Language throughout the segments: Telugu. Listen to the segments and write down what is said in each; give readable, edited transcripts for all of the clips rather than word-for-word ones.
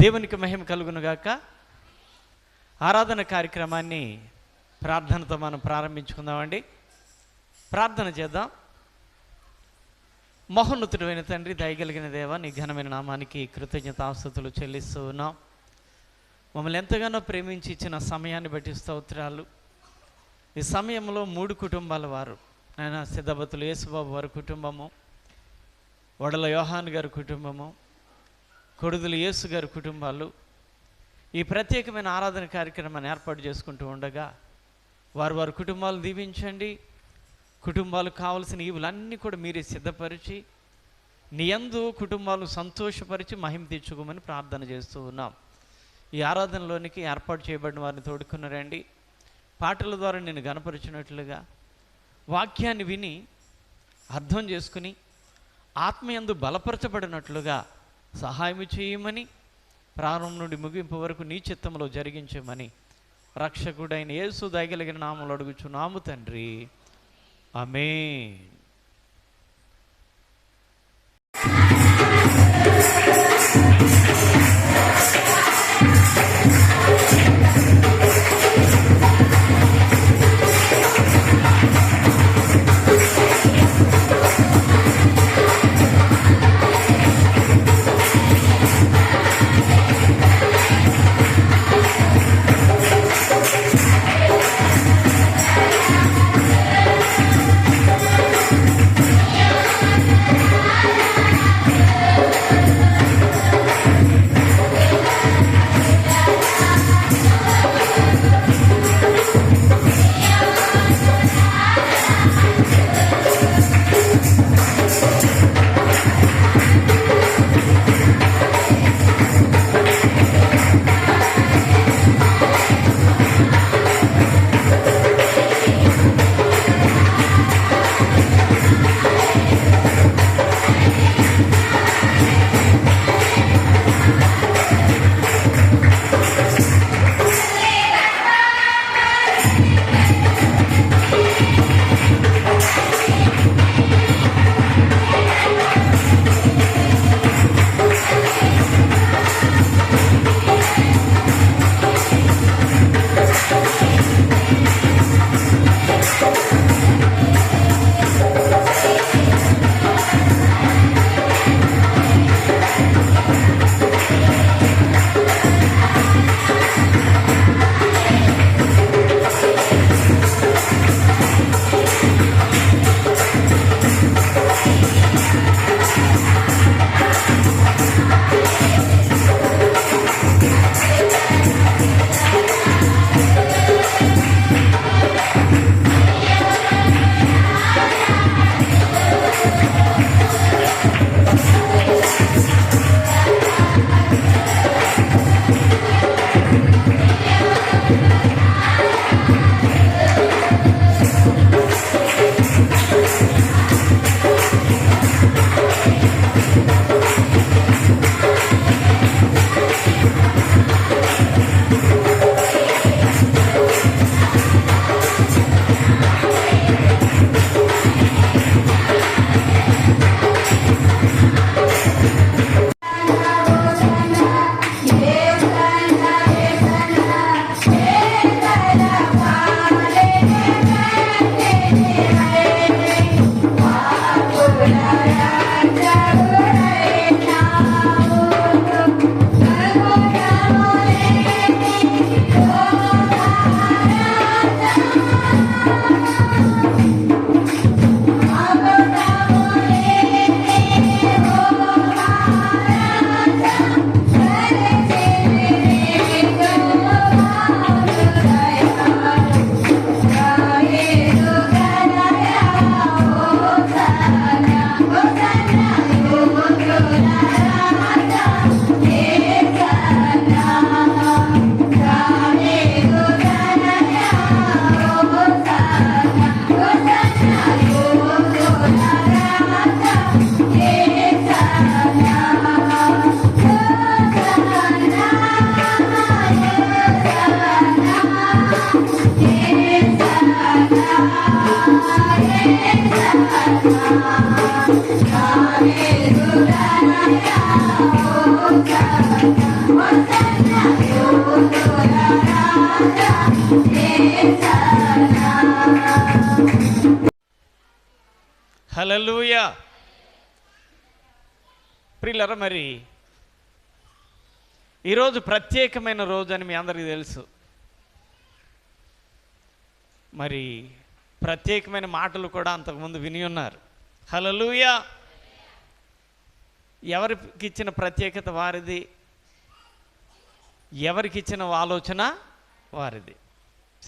దేవునికి మహిమ కలుగునుగాక. ఆరాధన కార్యక్రమాన్ని ప్రార్థనతో మనం ప్రారంభించుకుందామండి. ప్రార్థన చేద్దాం. మహోన్నతుడైన తండ్రి, దయగలిగిన దేవ, నీ ఘనమైన నామానికి కృతజ్ఞతాస్తుతులు చెల్లిస్తూ ఉన్నాం. మమ్మల్ని ఎంతగానో ప్రేమించి ఇచ్చిన సమయాన్ని బట్టి స్తోత్రాలు. ఈ సమయంలో 3 కుటుంబాల వారు, ఆయన సిద్ధబతులు యేసుబాబు వారి కుటుంబము, వడల యోహాన్ గారి కుటుంబము, కొడుదులు యేసు గారి కుటుంబాలు ఈ ప్రత్యేకమైన ఆరాధన కార్యక్రమాన్ని ఏర్పాటు చేసుకుంటూ ఉండగా వారి కుటుంబాలు దీవించండి. కుటుంబాలకు కావలసిన ఈవులన్నీ కూడా మీరే సిద్ధపరిచి నీ యందు కుటుంబాలు సంతోషపరిచి మహిమ తెచ్చుకోమని ప్రార్థన చేస్తూ ఉన్నాం. ఈ ఆరాధనలోనికి ఏర్పాటు చేయబడిన వారిని తోడుకుని రండి. పాటల ద్వారా నేను గణపరిచినట్లుగా వాక్యాన్ని విని అర్థం చేసుకుని ఆత్మయందు బలపరచబడినట్లుగా సహాయం చేయమని, ప్రారంభం నుండి ముగింపు వరకు నీ చిత్తంలో జరిగించమని రక్షకుడైన యేసు దయగలిగిన నామములో అడుగుచున్నాము తండ్రి, ఆమేన్. Okay. హల్లెలూయా. ప్రియులారా, మరి ఈరోజు ప్రత్యేకమైన రోజు అని మీ అందరికీ తెలుసు. మరి ప్రత్యేకమైన మాటలు కూడా అంతకుముందు విని ఉన్నారు. హల్లెలూయా. ఎవరికి ఇచ్చిన ప్రత్యేకత వారిది, ఎవరికి ఇచ్చిన ఆలోచన వారిది.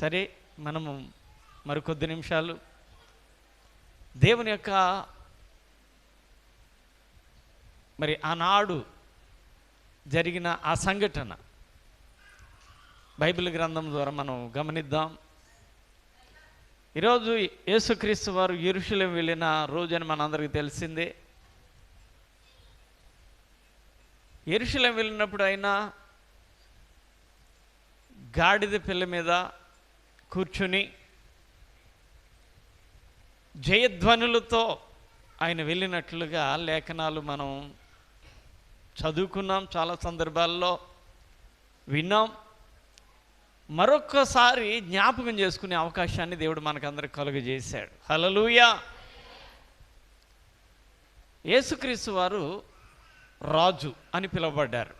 సరే, మనము మరికొద్ది నిమిషాలు దేవుని యొక్క మరి ఆనాడు జరిగిన ఆ సంఘటన బైబిల్ గ్రంథం ద్వారా మనం గమనిద్దాం. ఈరోజు యేసుక్రీస్తు వారు యెరూషలేము వెళ్ళిన రోజు అని మనందరికీ తెలిసిందే. యెరూషలేము వెళ్ళినప్పుడు ఆయన గాడిద పిల్ల మీద కూర్చుని జయధ్వనులతో ఆయన వెళ్ళినట్లుగా లేఖనాలు మనం చదువుకున్నాం, చాలా సందర్భాల్లో విన్నాం. మరొక్కసారి జ్ఞాపకం చేసుకునే అవకాశాన్ని దేవుడు మనకందరికి కలుగజేశాడు. హల్లెలూయా. యేసుక్రీస్తు వారు రాజు అని పిలువబడ్డారు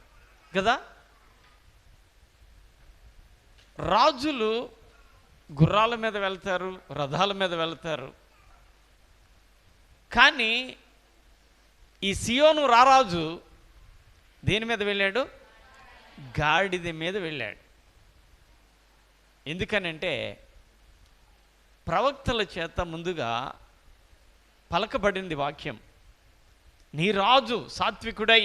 కదా. రాజులు గుర్రాల మీద వెళ్తారు, రథాల మీద వెళ్తారు. కానీ ఈ సియోను రారాజు దేని మీద వెళ్ళాడు? గాడిద మీద వెళ్ళాడు. ఎందుకనంటే ప్రవక్తల చేత ముందుగా పలకబడింది వాక్యం, నీ రాజు సాత్వికుడై.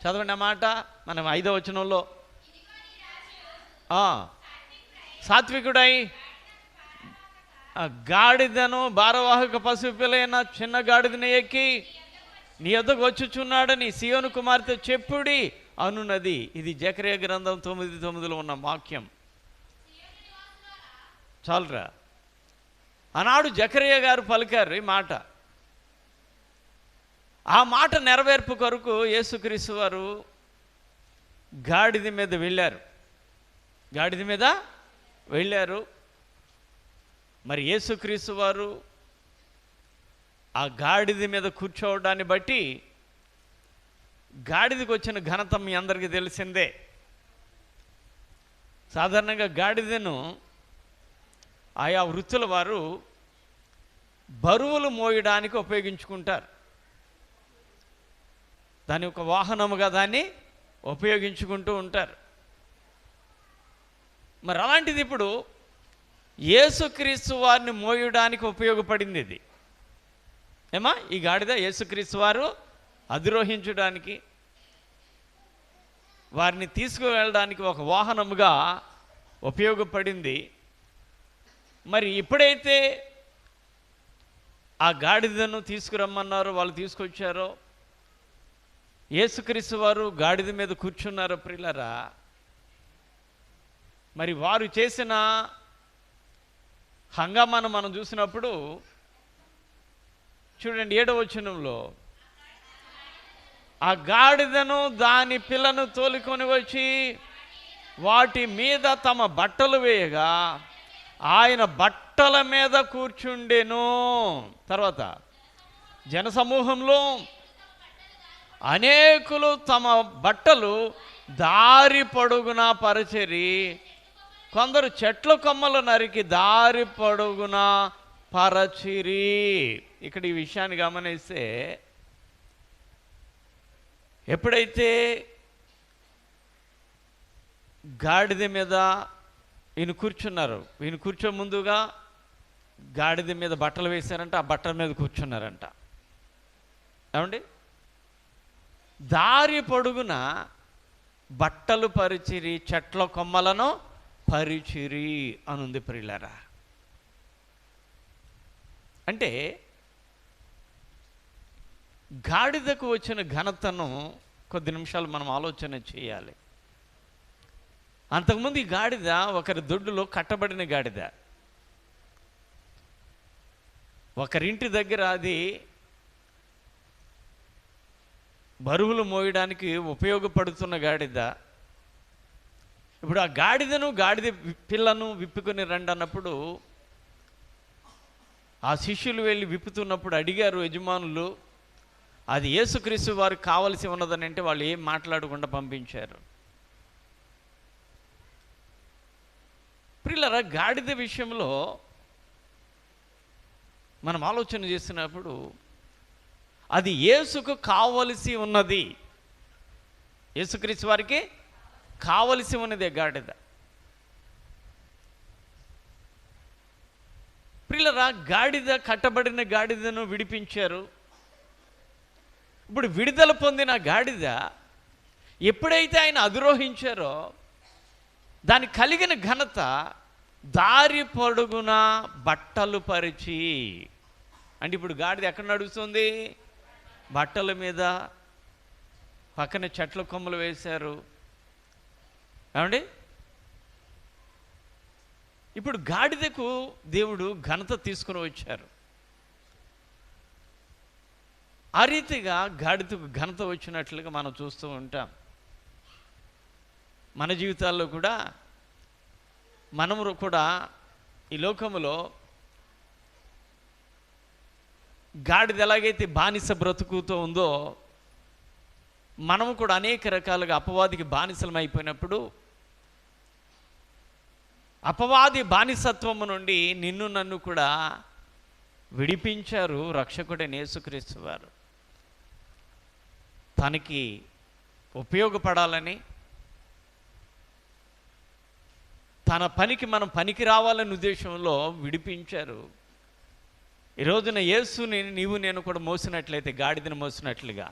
చదవండి అన్నమాట. మనం 5వ వచనంలో సాత్వికుడై గాడిదను భారవాహక పశుపిల్లైన చిన్న గాడిదను ఎక్కి నీ యొద్దకు వచ్చుచున్నాడని సియోను కుమార్తె చెప్పుడి అనున్నది. ఇది జకర్యా గ్రంథం 9:9 ఉన్న వాక్యం. చాలురా, ఆనాడు జకర్యా గారు పలికారు ఈ మాట. ఆ మాట నెరవేర్పు కొరకు యేసుక్రీస్తు వారు గాడిద మీద వెళ్ళారు. గాడిద మీద వెళ్ళారు. మరి యేసుక్రీస్తు వారు ఆ గాడిద మీద కూర్చోవడాన్ని బట్టి గాడిదకు వచ్చిన ఘనత మీ అందరికీ తెలిసిందే. సాధారణంగా గాడిదను ఆయా వృత్తుల వారు బరువులు మోయడానికి ఉపయోగించుకుంటారు. దాని ఒక వాహనముగా దాన్ని ఉపయోగించుకుంటూ ఉంటారు. మరి అలాంటిది ఇప్పుడు యేసుక్రీస్తు వారిని మోయడానికి ఉపయోగపడింది ఇది. ఏమా ఈ గాడిద యేసుక్రీస్తు వారు అధిరోహించడానికి, వారిని తీసుకువెళ్ళడానికి ఒక వాహనముగా ఉపయోగపడింది. మరి ఎప్పుడైతే ఆ గాడిదను తీసుకురమ్మన్నారో, వాళ్ళు తీసుకొచ్చారో, యేసుక్రీస్తు వారు గాడిద మీద కూర్చున్నారో ప్రియులారా, మరి వారు చేసిన హంగామాను మనం చూసినప్పుడు చూడండి 7వ వచనంలో, ఆ గాడిదను దాని పిల్లను తోలుకొని వచ్చి వాటి మీద తమ బట్టలు వేయగా ఆయన బట్టల మీద కూర్చుండెను. తర్వాత జనసమూహంలో అనేకులు తమ బట్టలు దారి పొడుగున పరచిరి, కొందరు చెట్ల కొమ్మలు నరికి దారి పొడుగున పరచిరి. ఇక్కడ ఈ విషయాన్ని గమనిస్తే, ఎప్పుడైతే గాడిద మీద ఈయన కూర్చున్నారు, ఈయన కూర్చో ముందుగా గాడిద మీద బట్టలు వేశారంట, ఆ బట్టల మీద కూర్చున్నారంట. ఏమండి, దారి పొడుగున బట్టలు పరిచిరి, చెట్ల కొమ్మలను పరిచిరి అనుంది ప్రియులారా. అంటే గాడిదకు వచ్చిన ఘనతను కొద్ది నిమిషాలు మనం ఆలోచన చేయాలి. అంతకుముందు ఈ గాడిద ఒకరి దొడ్డులో కట్టబడిన గాడిద, ఒకరింటి దగ్గర అది బరువులు మోయడానికి ఉపయోగపడుతున్న గాడిద. ఇప్పుడు ఆ గాడిదను గాడిద పిల్లను విప్పుకొని రండి అన్నప్పుడు ఆ శిష్యులు వెళ్ళి విప్పుతున్నప్పుడు అడిగారు యజమానులు, అది యేసుక్రీస్తు వారికి కావలసి ఉన్నదని. అంటే వాళ్ళు ఏం మాట్లాడకుండా పంపించారు. ప్రియులారా, గాడిద విషయంలో మనం ఆలోచన చేస్తున్నప్పుడు అది యేసుకు కావలసి ఉన్నది, యేసుక్రీస్తు వారికి కావలసి ఉన్నదే గాడిద. ప్రియులారా, గాడిద, కట్టబడిన గాడిదను విడిపించారు. ఇప్పుడు విడుదల పొందిన గాడిద ఎప్పుడైతే ఆయన అధిరోహించారో దానికి కలిగిన ఘనత దారి పొడుగున బట్టలు పరిచి. అంటే ఇప్పుడు గాడిద ఎక్కడ నడుస్తుంది? బట్టల మీద, పక్కన చెట్ల కొమ్మలు వేశారు. ఏమండి, ఇప్పుడు గాడిదకు దేవుడు ఘనత తీసుకుని వచ్చారు. ఆ రీతిగా గాడిదకు ఘనత వచ్చినట్లుగా మనం చూస్తూ ఉంటాం. మన జీవితాల్లో కూడా మనము కూడా ఈ లోకములో గాడిద ఎలాగైతే బానిస బ్రతుకుతూ ఉందో, మనము కూడా అనేక రకాలుగా అపవాదికి బానిసలం అయిపోయినప్పుడు, అపవాది బానిసత్వము నుండి నిన్ను నన్ను కూడా విడిపించారు రక్షకుడైన యేసుక్రీస్తు వారు. తనకి ఉపయోగపడాలని, తన పనికి మనం పనికి రావాలనే ఉద్దేశంలో విడిపించారు. ఈ రోజున యేసుని నీవు నేను కూడా మోసినట్లయితే, గాడిదను మోసినట్లుగా,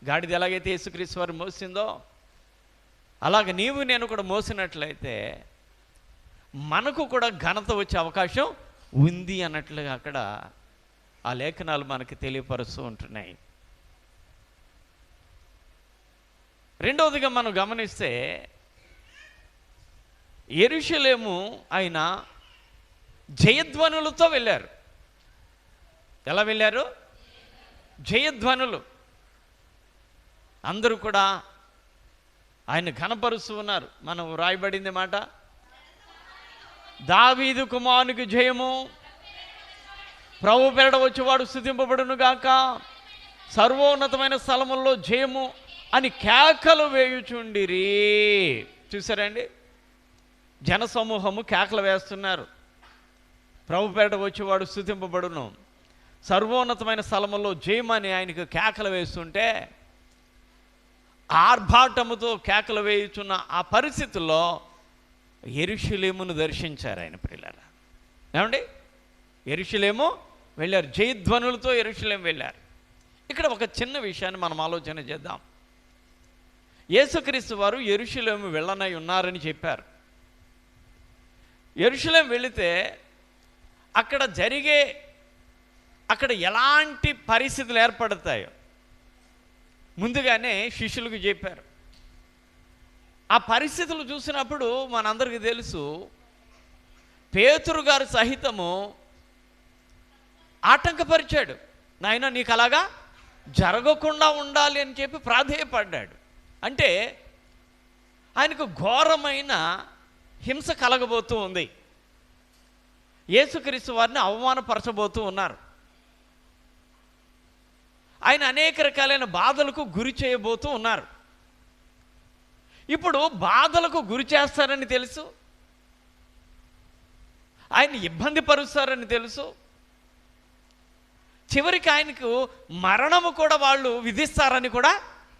గాడిద ఎలాగైతే యేసుక్రీస్తు వారు మోసిందో అలాగ నీవు నేను కూడా మోసినట్లయితే మనకు కూడా ఘనత వచ్చే అవకాశం ఉంది అన్నట్లుగా అక్కడ ఆ లేఖనాలు మనకి తెలియపరుస్తూ ఉంటున్నాయి. రెండవదిగా మనం గమనిస్తే, యెరూషలేము ఆయన జయధ్వనులతో వెళ్ళారు. ఎలా వెళ్ళారు? జయధ్వనులు. అందరూ కూడా ఆయన ఘనపరుస్తూ ఉన్నారు. మనం రాయబడింది మాట, దావీదు కుమారునికి జయము, ప్రభు పేరట వచ్చేవాడు స్తుతింపబడును గాక, సర్వోన్నతమైన స్థలముల్లో జయము అని కేకలు వేయుచుండిరి. చూసారండి, జనసమూహము కేకలు వేస్తున్నారు. ప్రభు పేరట వచ్చేవాడు స్తుతింపబడును, సర్వోన్నతమైన స్థలముల్లో జయమని ఆయనకు కేకలు వేస్తుంటే, ఆర్భాటముతో కేకలు వేయుచున్న ఆ పరిస్థితుల్లో యెరూషలేమును దర్శించారు ఆయన. ప్రియులారా, ఏమండి, యెరూషలేము వెళ్ళారు, జయధ్వనులతో యెరూషలేం వెళ్ళారు. ఇక్కడ ఒక చిన్న విషయాన్ని మనం ఆలోచన చేద్దాం. యేసుక్రీస్తు వారు యెరూషలేము వెళ్ళనై ఉన్నారని చెప్పారు. యెరూషలేం వెళితే అక్కడ ఎలాంటి పరిస్థితులు ఏర్పడతాయో ముందుగానే శిష్యులకు చెప్పారు. ఆ పరిస్థితులు చూసినప్పుడు మనందరికీ తెలుసు, పేతురు గారు సహితము ఆటంకపరిచాడు. నాయన, నీకు అలాగా జరగకుండా ఉండాలి అని చెప్పి ప్రాధేయపడ్డాడు. అంటే ఆయనకు ఘోరమైన హింస కలగబోతూ ఉంది. యేసుక్రీస్తు వారిని అవమానపరచబోతూ ఉన్నారు. ఆయన అనేక రకాలైన బాధలకు గురి చేయబోతూ ఉన్నారు. ఇప్పుడు బాధలకు గురి చేస్తారని తెలుసు, ఆయన ఇబ్బంది పరుస్తారని తెలుసు, చివరికి ఆయనకు మరణము కూడా వాళ్ళు విధిస్తారని కూడా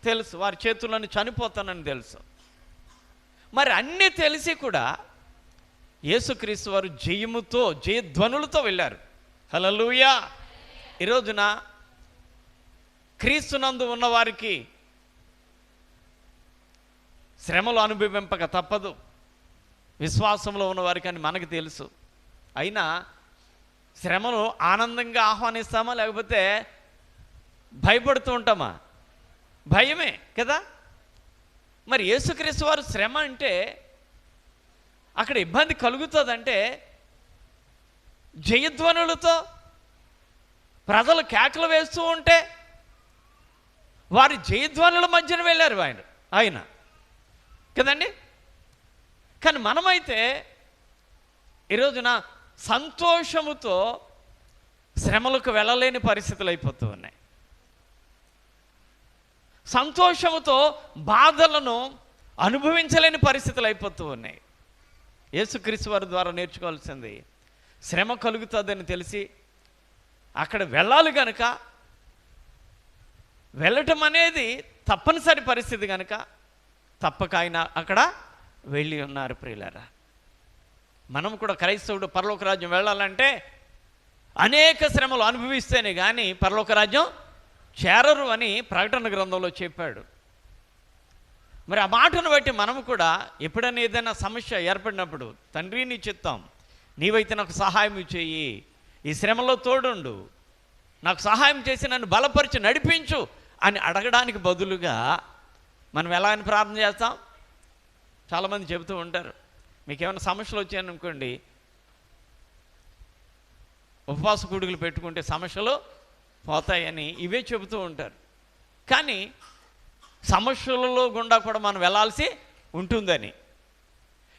తెలుసు, వారి చేతులను చనిపోతానని తెలుసు. మరి అన్నీ తెలిసి కూడా యేసుక్రీస్తు వారు జయముతో, జయధ్వనులతో వెళ్ళారు. హల్లెలూయా. ఈరోజున క్రీస్తునందు ఉన్నవారికి శ్రమలు అనుభవింపక తప్పదు, విశ్వాసంలో ఉన్నవారికి అని మనకు తెలుసు. అయినా శ్రమను ఆనందంగా ఆహ్వానిస్తామా, లేకపోతే భయపడుతూ ఉంటామా? భయమే కదా. మరి యేసుక్రీస్తు వారు శ్రమ అంటే అక్కడ ఇబ్బంది కలుగుతుందంటే జయధ్వనులతో ప్రజలు కేకలు వేస్తూ ఉంటే వారి జయధ్వనుల మధ్యన వెళ్ళారు ఆయన కదండి. కానీ మనమైతే ఈరోజున సంతోషముతో శ్రమలకు వెళ్ళలేని పరిస్థితులు అయిపోతూ ఉన్నాయి. సంతోషముతో బాధలను అనుభవించలేని పరిస్థితులు అయిపోతూ ఉన్నాయి. యేసుక్రీస్తు వారి ద్వారా నేర్చుకోవాల్సింది, శ్రమ కలుగుతుందని తెలిసి అక్కడ వెళ్ళాలి కనుక, వెళ్ళటం అనేది తప్పనిసరి పరిస్థితి కనుక తప్పక ఆయన అక్కడ వెళ్ళి ఉన్నారు. ప్రియులారా, మనం కూడా క్రైస్తవుడు పరలోక రాజ్యం వెళ్ళాలంటే అనేక శ్రమలు అనుభవిస్తేనే కానీ పరలోక రాజ్యం చేరరు అని ప్రకటన గ్రంథంలో చెప్పాడు. మరి ఆ మాటను బట్టి మనము కూడా ఎప్పుడైనా ఏదైనా సమస్య ఏర్పడినప్పుడు, తండ్రి నీ చిత్తం, నీవైతే నాకు సహాయం చెయ్యి, ఈ శ్రమలో తోడుండు, నాకు సహాయం చేసి నన్ను బలపరిచి నడిపించు అని అడగడానికి బదులుగా మనం ఎలా అని ప్రార్థన చేస్తాం? చాలామంది చెబుతూ ఉంటారు, మీకు ఏమైనా సమస్యలు వచ్చాయనుకోండి, ఉపవాస కూడుకులు పెట్టుకుంటే సమస్యలు పోతాయని ఇవే చెబుతూ ఉంటారు. కానీ సమస్యలలో గుండా కూడా మనం వెళ్ళాల్సి ఉంటుందని,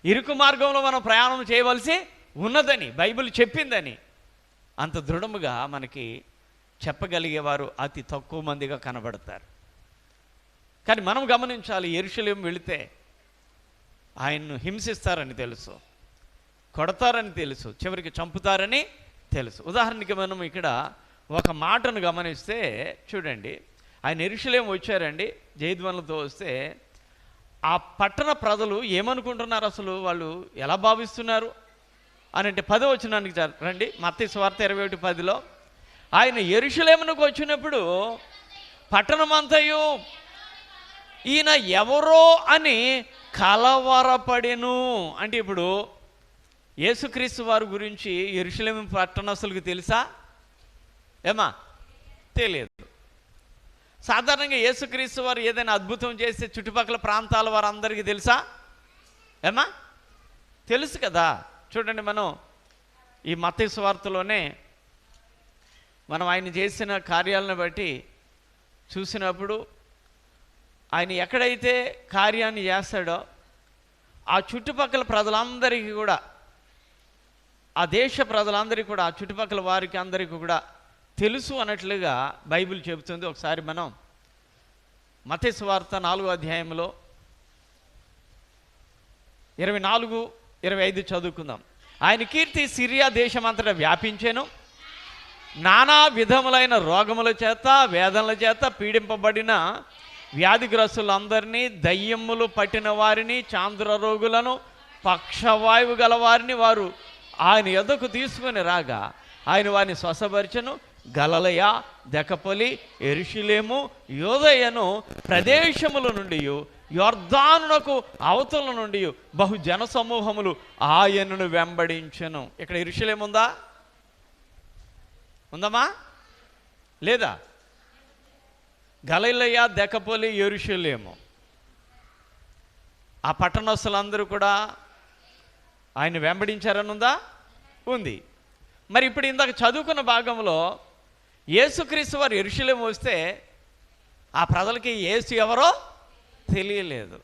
ఇరుకు మార్గంలో మనం ప్రయాణం చేయవలసి ఉన్నదని బైబిల్ చెప్పిందని అంత దృఢముగా మనకి చెప్పగలిగేవారు అతి తక్కువ మందిగా కనబడతారు. కానీ మనం గమనించాలి, యెరూషలేము వెళితే ఆయన్ను హింసిస్తారని తెలుసు, కొడతారని తెలుసు, చివరికి చంపుతారని తెలుసు. ఉదాహరణకి మనం ఇక్కడ ఒక మాటను గమనిస్తే చూడండి, ఆయన యెరూషలేము వచ్చారండి జయధ్వనులతో వస్తే, ఆ పట్టణ ప్రజలు ఏమనుకుంటున్నారు, అసలు వాళ్ళు ఎలా భావిస్తున్నారు అని అంటే 10వ వచనానికి రండి. మత్తయి సువార్త 21:10లో ఆయన యెరూషలేమునకు వచ్చినప్పుడు పట్టణమంతయు ఈయన ఎవరో అని కలవరపడెను. అంటే ఇప్పుడు యేసుక్రీస్తు వారి గురించి యెరూషలేము పట్టణస్తులకు తెలుసా? ఏమా తెలియదు. సాధారణంగా యేసుక్రీస్తు వారు ఏదైనా అద్భుతం చేస్తే చుట్టుపక్కల ప్రాంతాల వారందరికీ తెలుసా? ఏమా తెలుసు కదా. చూడండి, మనం ఈ మత్తయి సువార్తలోనే మనం ఆయన చేసిన కార్యాలను బట్టి చూసినప్పుడు, ఆయన ఎక్కడైతే కార్యాన్ని చేస్తాడో ఆ చుట్టుపక్కల ప్రజలందరికీ కూడా, ఆ దేశ ప్రజలందరికీ కూడా, ఆ చుట్టుపక్కల వారికి అందరికీ కూడా తెలుసు అన్నట్లుగా బైబిల్ చెబుతుంది. ఒకసారి మనం మత్తయి సువార్త 4వ అధ్యాయంలో 24-25 చదువుకుందాం. ఆయన కీర్తి సిరియా దేశమంతటా వ్యాపించెను. నానా విధములైన రోగముల చేత వేదనల చేత పీడింపబడిన వ్యాధిగ్రస్తులందరినీ, దయ్యములు పట్టిన వారిని, చాంద్ర రోగులను, పక్షవాయువు గల వారిని వారు ఆయన యొద్దకు తీసుకుని రాగా ఆయన వారిని స్వస్థపరిచెను. గలిలయ, దెకపొలి, యెరూషలేము, యూదయను ప్రదేశముల నుండి, యొర్దానునకు అవతల నుండి బహు జన సమూహములు ఆయనను వెంబడించెను. ఇక్కడ యెరూషలేము ఉందా? ఉందమ్మా? లేదా? గలిలయ, దెకపొలి, యెరూషలేము, ఆ పట్టణస్తులందరూ కూడా ఆయన వెంబడించారని ఉందా? ఉంది. మరి ఇప్పుడు ఇందాక చదువుకున్న భాగంలో యేసుక్రీస్తు వారు యెరూషలేము వస్తే ఆ ప్రజలకి యేసు ఎవరో తెలియలేదు.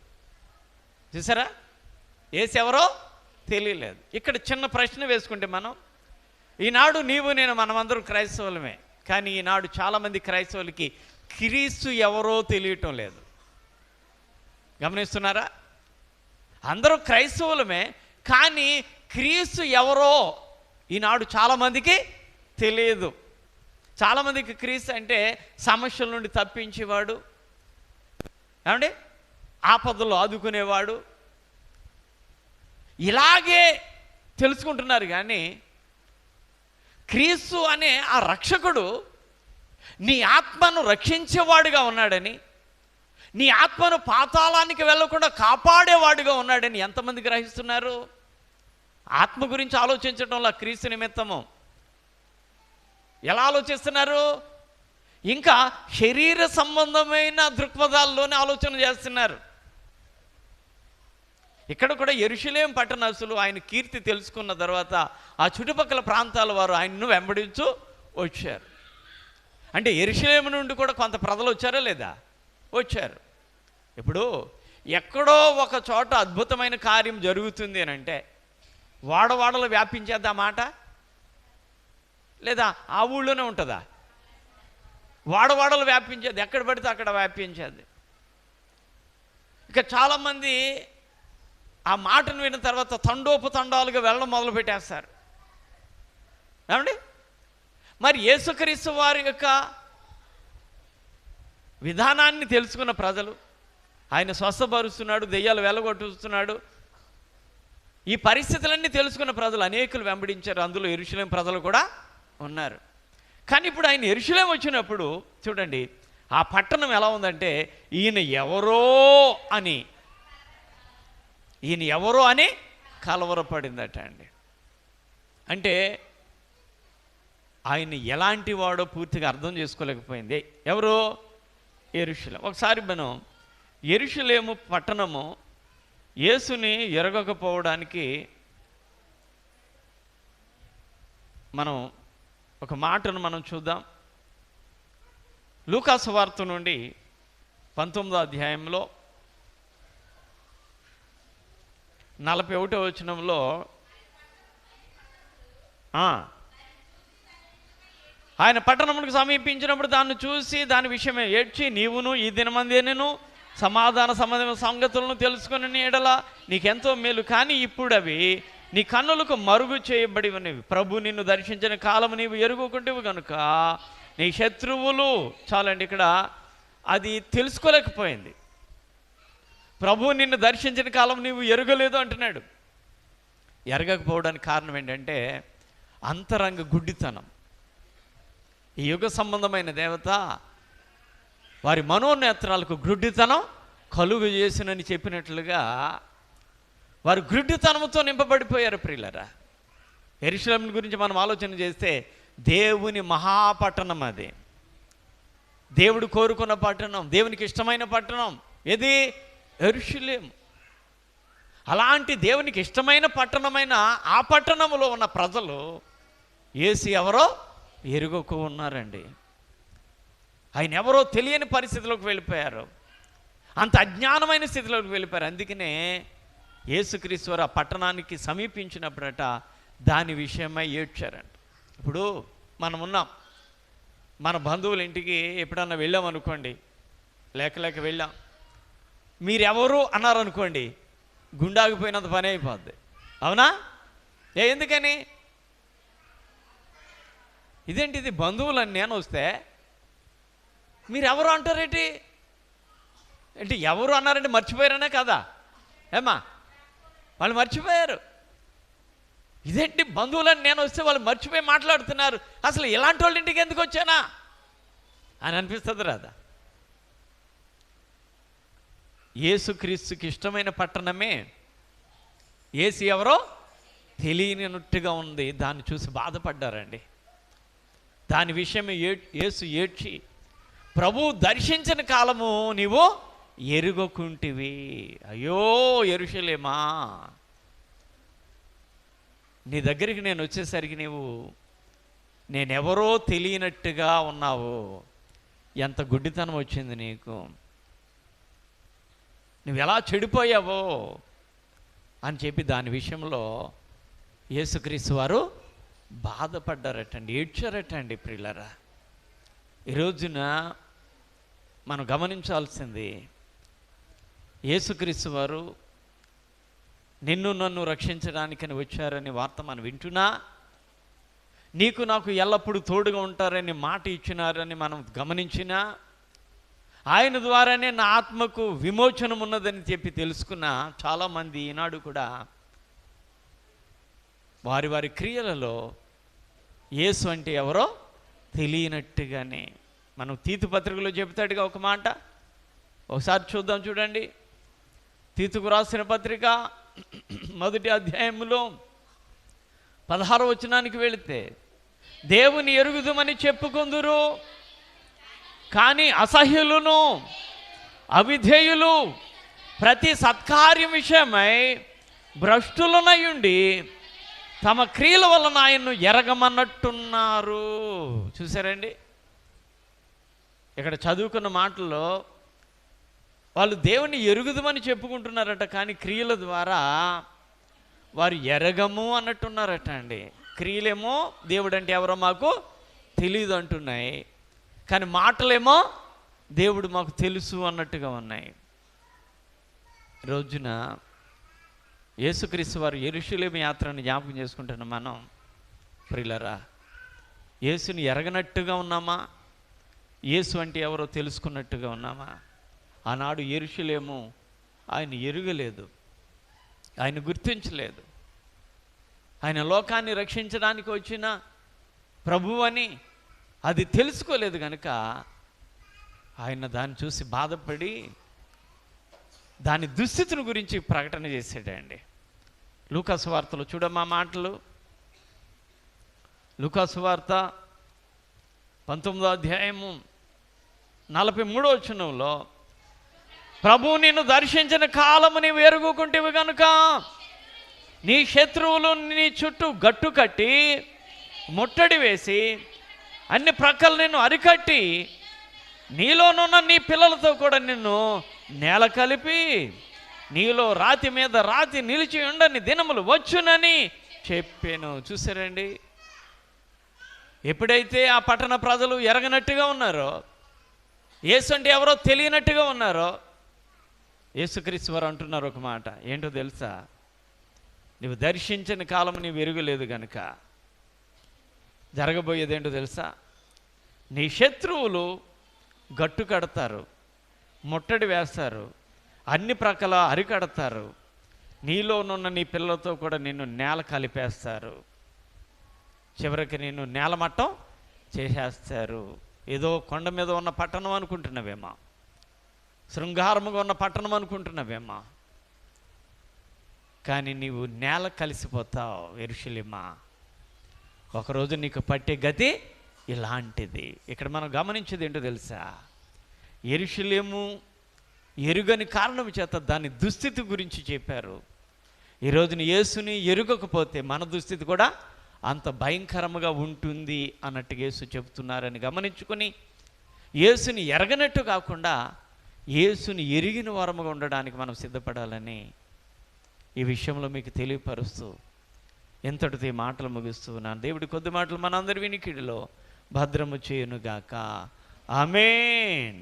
చూసారా? యేసు ఎవరో తెలియలేదు. ఇక్కడ చిన్న ప్రశ్న వేసుకుంటే మనం, ఈనాడు నీవు నేను మనమందరం క్రైస్తవులమే, కానీ ఈనాడు చాలామంది క్రైస్తవులకి క్రీస్తు ఎవరో తెలియటం లేదు. గమనిస్తున్నారా? అందరూ క్రైస్తవులమే, కానీ క్రీస్తు ఎవరో ఈనాడు చాలామందికి తెలియదు. చాలామందికి క్రీస్తు అంటే సమస్యల నుండి తప్పించేవాడు, ఏమండి, ఆపదలు ఆదుకునేవాడు, ఇలాగే తెలుసుకుంటున్నారు. కానీ క్రీస్తు అనే ఆ రక్షకుడు నీ ఆత్మను రక్షించేవాడుగా ఉన్నాడని, నీ ఆత్మను పాతాళానికి వెళ్ళకుండా కాపాడేవాడుగా ఉన్నాడని ఎంతమంది గ్రహిస్తున్నారు? ఆత్మ గురించి ఆలోచించడంలో క్రీస్తు నిమిత్తము ఎలా ఆలోచిస్తున్నారు? ఇంకా శరీర సంబంధమైన దృక్పథాల్లోనే ఆలోచన చేస్తున్నారు. ఇక్కడ కూడా యెరూషలేము పట్టణస్తులు ఆయన కీర్తి తెలుసుకున్న తర్వాత ఆ చుట్టుపక్కల ప్రాంతాల వారు ఆయన్ను వెంబడించు వచ్చారు. అంటే యెరూషలేము నుండి కూడా కొంత ప్రజలు వచ్చారా లేదా? వచ్చారు. ఇప్పుడు ఎక్కడో ఒక చోట అద్భుతమైన కార్యం జరుగుతుంది అని అంటే వాడవాడలు వ్యాపించేద్దా మాట? లేదా ఆ ఊళ్ళోనే ఉంటుందా? వాడవాడలు వ్యాపించేది, ఎక్కడ పడితే అక్కడ వ్యాపించేది. ఇక చాలామంది ఆ మాటను విన్న తర్వాత తండోపతండాలుగా వెళ్ళడం మొదలు పెట్టేస్తారు. ఏమండి? మరి యేసుక్రీస్తు వారి యొక్క విధానాన్ని తెలుసుకున్న ప్రజలు, ఆయన స్వస్థపరుస్తున్నాడు, దెయ్యాలు వెళ్ళగొట్టుస్తున్నాడు, ఈ పరిస్థితులన్నీ తెలుసుకున్న ప్రజలు అనేకులు వెంబడించారు. అందులో యెరూషలేం ప్రజలు కూడా ఉన్నారు. కానీ ఇప్పుడు ఆయన యెరూషలేం వచ్చినప్పుడు చూడండి, ఆ పట్టణం ఎలా ఉందంటే ఈయన ఎవరో అని కలవరపడిందట అండి. అంటే ఆయన ఎలాంటి వాడో పూర్తిగా అర్థం చేసుకోలేకపోయింది. ఎవరు? యెరూషలేం. ఒకసారి మనం యెరూషలేము పట్టణము యేసుని ఎరగకపోవడానికి మనం ఒక మాటను మనం చూద్దాం. లూకా సువార్త నుండి 19వ అధ్యాయంలో 41వ వచనంలో ఆయన పట్టణమునికి సమీపించినప్పుడు దాన్ని చూసి దాని విషయమే ఏడ్చి, నీవును ఈ దినమందేనూ సమాధాన సంబంధమైన సంగతులను తెలుసుకుని ఎడల నీకెంతో మేలు, కానీ ఇప్పుడు అవి నీ కన్నులకు మరుగు చేయబడి ఉన్నవి. ప్రభు నిన్ను దర్శించిన కాలం నీవు ఎరుగుకుంటేవి కనుక నీ శత్రువులు, చాలండి, ఇక్కడ అది తెలుసుకోలేకపోయింది. ప్రభు నిన్ను దర్శించిన కాలం నీవు ఎరగలేదు అంటున్నాడు. ఎరగకపోవడానికి కారణం ఏంటంటే అంతరంగ గుడ్డితనం. ఈ యుగ సంబంధమైన దేవత వారి మనోనేత్రాలకు గుడ్డితనం కలుగు చేసినని చెప్పినట్లుగా వారు గుడ్డితనంతో నింపబడిపోయారు. ప్రియులరా, యెరూషలేం గురించి మనం ఆలోచన చేస్తే దేవుని మహాపట్టణం, అది దేవుడు కోరుకున్న పట్టణం, దేవునికి ఇష్టమైన పట్టణం. ఏది? యెరూషలేం. అలాంటి దేవునికి ఇష్టమైన పట్టణమైన ఆ పట్టణంలో ఉన్న ప్రజలు యేసు ఎవరో ఎరుగకు ఉన్నారండి. ఆయన ఎవరో తెలియని పరిస్థితిలోకి వెళ్ళిపోయారు. అంత అజ్ఞానమైన స్థితిలోకి వెళ్ళిపోయారు. అందుకనే యేసుక్రీస్తు వారు ఆ పట్టణానికి సమీపించినప్పుడట దాని విషయమై ఏడ్చారంట. ఇప్పుడు మనం ఉన్నాం, మన బంధువుల ఇంటికి ఎప్పుడన్నా వెళ్ళామనుకోండి, లేక వెళ్ళాం, మీరెవరు అన్నారనుకోండి, గుండాగిపోయినంత పని అయిపోద్ది. అవునా? ఎందుకని? ఇదేంటిది, బంధువులని నేను వస్తే మీరెవరు అంటారేంటి? అంటే ఎవరు అన్నారంటే మర్చిపోయారనే కదా? ఏమా, వాళ్ళు మర్చిపోయారు. ఇదేంటి, బంధువులని నేను వస్తే వాళ్ళు మర్చిపోయి మాట్లాడుతున్నారు, అసలు ఇలాంటి వాళ్ళ ఇంటికి ఎందుకు వచ్చానా అని అనిపిస్తుంది రాదా? యేసుక్రీస్తుకి ఇష్టమైన పట్టణమే యేసు ఎవరో తెలియనట్టుగా ఉంది. దాన్ని చూసి బాధపడ్డారండి. దాని విషయమే యేసు ఏడ్చి, ప్రభు దర్శించిన కాలము నీవు ఎరుగకుంటివి. అయ్యో యెరూషలేమా, నీ దగ్గరికి నేను వచ్చేసరికి నేనెవరో తెలియనట్టుగా ఉన్నావు. ఎంత గుడ్డితనం వచ్చింది నీకు, నువ్వు ఎలా చెడిపోయావో అని చెప్పి దాని విషయంలో యేసుక్రీస్తు వారు బాధపడ్డారటండి, ఏడ్చారటండి. ప్రియులరా, ఈ రోజున మనం గమనించాల్సింది, యేసుక్రీస్తు వారు నిన్ను నన్ను రక్షించడానికని వచ్చారని వార్త మనం వింటున్నా, నీకు నాకు ఎల్లప్పుడూ తోడుగా ఉంటారని మాట ఇచ్చినారని మనం గమనించినా, ఆయన ద్వారానే నా ఆత్మకు విమోచనం ఉన్నదని చెప్పి తెలుసుకున్న చాలామంది ఈనాడు కూడా వారి వారి క్రియలలో యేసు అంటే ఎవరో తెలియనట్టుగానే. మనం తీతు పత్రికలో చెబుతాడుగా ఒక మాట, ఒకసారి చూద్దాం. చూడండి, తీతుకు రాసిన పత్రిక 1వ అధ్యాయంలో 16వ వచనానికి వెళితే, దేవుని ఎరుగుదుమని చెప్పుకొందురు కానీ అసహ్యులను అవిధేయులు ప్రతి సత్కార్యం విషయమై భ్రష్టులనయుండి తమ క్రియల వలన ఆయన్ను ఎరగమన్నట్టున్నారు. చూసారండి, ఇక్కడ చదువుకున్న మాటల్లో వాళ్ళు దేవుని ఎరుగుదమని చెప్పుకుంటున్నారట, కానీ క్రియల ద్వారా వారు ఎరగము అన్నట్టున్నారట అండి. క్రియలేమో దేవుడు అంటే ఎవరో మాకు తెలియదు అంటున్నాయి, కానీ మాటలేమో దేవుడు మాకు తెలుసు అన్నట్టుగా ఉన్నాయి. రోజున యేసుక్రీస్తు వారు యెరూషలేము యాత్రను జ్ఞాపకం చేసుకుంటున్న మనం ప్రియులారా, యేసుని ఎరగనట్టుగా ఉన్నామా, యేసు అంటే ఎవరో తెలుసుకున్నట్టుగా ఉన్నామా? ఆనాడు యెరూషలేము ఆయన ఎరుగలేదు, ఆయన గుర్తించలేదు. ఆయన లోకాన్ని రక్షించడానికి వచ్చిన ప్రభువు అని అది తెలుసుకోలేదు కనుక ఆయన దాన్ని చూసి బాధపడి దాని దుస్థితిని గురించి ప్రకటన చేశాడండి. లూకాసు వార్తలో చూడమ్మా మాటలు. లూకాసు వార్త 19వ అధ్యాయము 43వ వచనంలో, ప్రభువు నిన్ను దర్శించిన కాలము నీవు ఎరుగుకుంటేవి కనుక నీ శత్రువులు నీ చుట్టూ గట్టు కట్టి ముట్టడి వేసి అన్ని ప్రక్కలు నిన్ను అరికట్టి నీలోనున్న నీ పిల్లలతో కూడా నిన్ను నేల కలిపి నీలో రాతి మీద రాతి నిలిచి ఉండని దినములు వచ్చునని చెప్పాను. చూసారండి, ఎప్పుడైతే ఆ పట్టణ ప్రజలు ఎరగనట్టుగా ఉన్నారో, యేసు అంటే ఎవరో తెలియనట్టుగా ఉన్నారో, యేసుక్రీస్తు వారు అంటున్నారు ఒక మాట, ఏంటో తెలుసా? నువ్వు దర్శించిన కాలం నీవు ఎరుగలేదు కనుక జరగబోయేదేంటో తెలుసా? నీ శత్రువులు గట్టు కడతారు, ముట్టడి వేస్తారు, అన్ని ప్రక్కల అరికడతారు, నీలోనున్న నీ పిల్లలతో కూడా నిన్ను నేల కలిపేస్తారు, చివరికి నిన్ను నేలమట్టం చేసేస్తారు. ఏదో కొండ మీద ఉన్న పట్టణం అనుకుంటున్నావేమో, శృంగారముగా ఉన్న పట్టణం అనుకుంటున్నావేమో, కానీ నీవు నేల కలిసిపోతావు. యెరూషలేమా, ఒకరోజు నీకు పట్టే గతి ఇలాంటిది. ఇక్కడ మనం గమనించేది ఏంటో తెలుసా? యెరూషలేము ఎరుగని కారణం చేత దాని దుస్థితి గురించి చెప్పారు. ఈరోజున యేసుని ఎరుగకపోతే మన దుస్థితి కూడా అంత భయంకరముగా ఉంటుంది అన్నట్టుగా యేసు చెబుతున్నారని గమనించుకొని, యేసుని ఎరగనట్టు కాకుండా యేసుని ఎరిగిన వారముగా ఉండడానికి మనం సిద్ధపడాలని ఈ విషయంలో మీకు తెలియపరుస్తూ ఎంతటితో ఈ మాటలు ముగిస్తూ ఉన్నాను. దేవుడి కొద్ది మాటలు మనందరి వినికిడిలో భద్రము చేయునుగాక. ఆమేన్.